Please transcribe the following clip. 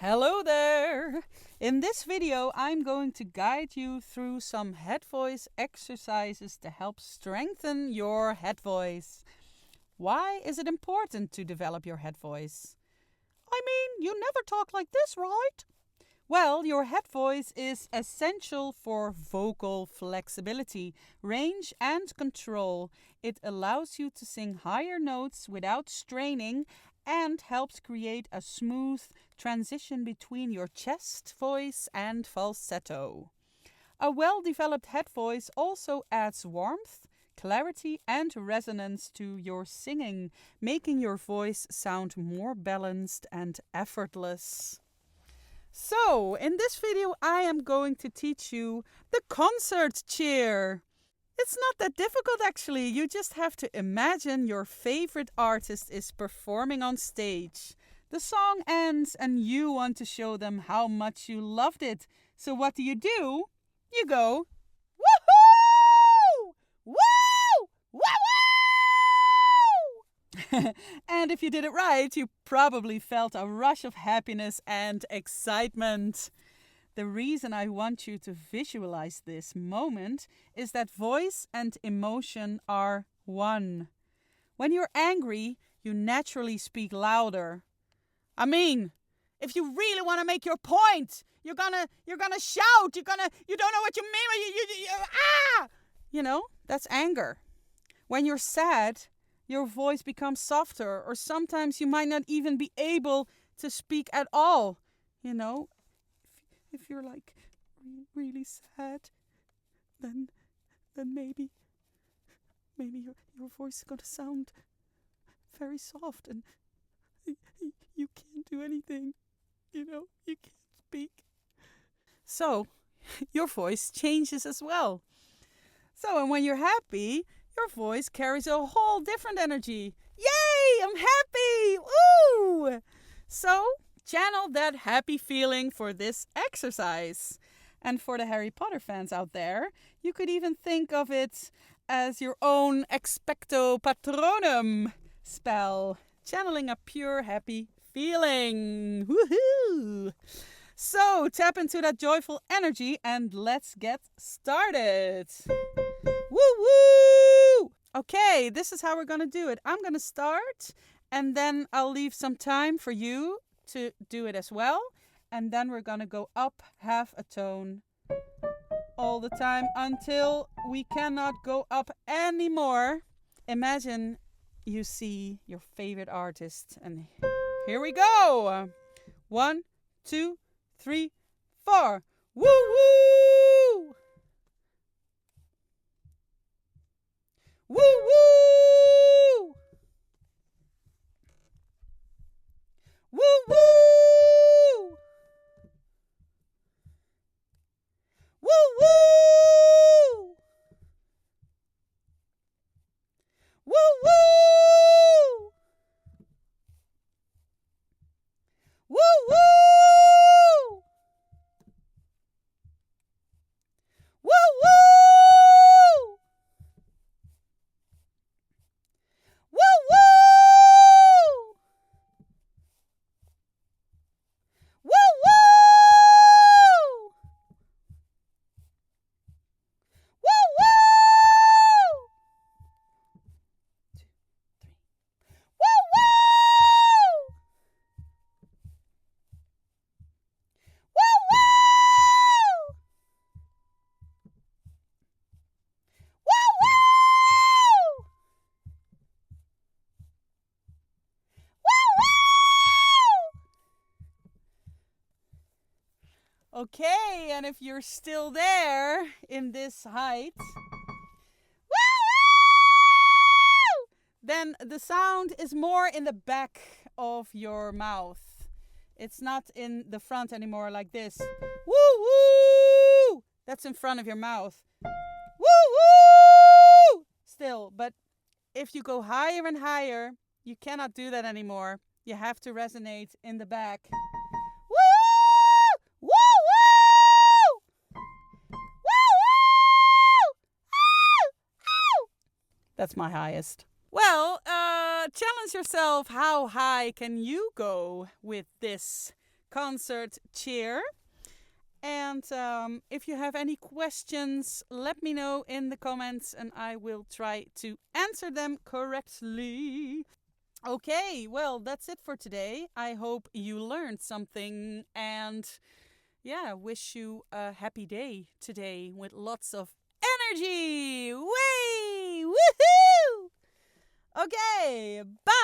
Hello there! In this video, I'm going to guide you through some head voice exercises to help strengthen your head voice. Why is it important to develop your head voice? I mean, you never talk like this, right? Well, your head voice is essential for vocal flexibility, range, and control. It allows you to sing higher notes without straining and helps create a smooth transition between your chest voice and falsetto. A well-developed head voice also adds warmth, clarity, and resonance to your singing, making your voice sound more balanced and effortless. So, in this video I am going to teach you the concert cheer. It's not that difficult actually, you just have to imagine your favorite artist is performing on stage. The song ends and you want to show them how much you loved it. So what do? You go, woohoo! Woo! Woo! And if you did it right, you probably felt a rush of happiness and excitement. The reason I want you to visualize this moment is that voice and emotion are one. When you're angry, you naturally speak louder. I mean, if you really want to make your point, you're gonna shout. You don't know what you mean. You know, that's anger. When you're sad, your voice becomes softer, or sometimes you might not even be able to speak at all. You know, if you're like really sad, then maybe your voice is gonna sound very soft, and you can't do anything. You know, you can't speak. So your voice changes as well. So, and when you're happy, your voice carries a whole different energy. Yay! I'm happy! Ooh! So, channel that happy feeling for this exercise. And for the Harry Potter fans out there, you could even think of it as your own expecto patronum spell, channeling a pure happy feeling. Woohoo! So, tap into that joyful energy and let's get started. Woo-woo! Okay, this is how we're going to do it. I'm going to start and then I'll leave some time for you to do it as well. And then we're going to go up half a tone all the time until we cannot go up anymore. Imagine you see your favorite artist. And here we go. 1, 2, 3, 4. Woo-woo! Woo-woo! Woo-woo! Woo-woo! Woo-woo! Woo-woo! Woo-woo! Okay, and if you're still there in this height, then the sound is more in the back of your mouth. It's not in the front anymore like this. Woo-woo! That's in front of your mouth. Woo-woo! Still, but if you go higher and higher, you cannot do that anymore. You have to resonate in the back. That's my highest. Well, challenge yourself. How high can you go with this concert cheer. And if you have any questions, let me know in the comments and I will try to answer them correctly. Okay, well, that's it for today. I hope you learned something and wish you a happy day today with lots of energy. Way! Woohoo! Okay, bye!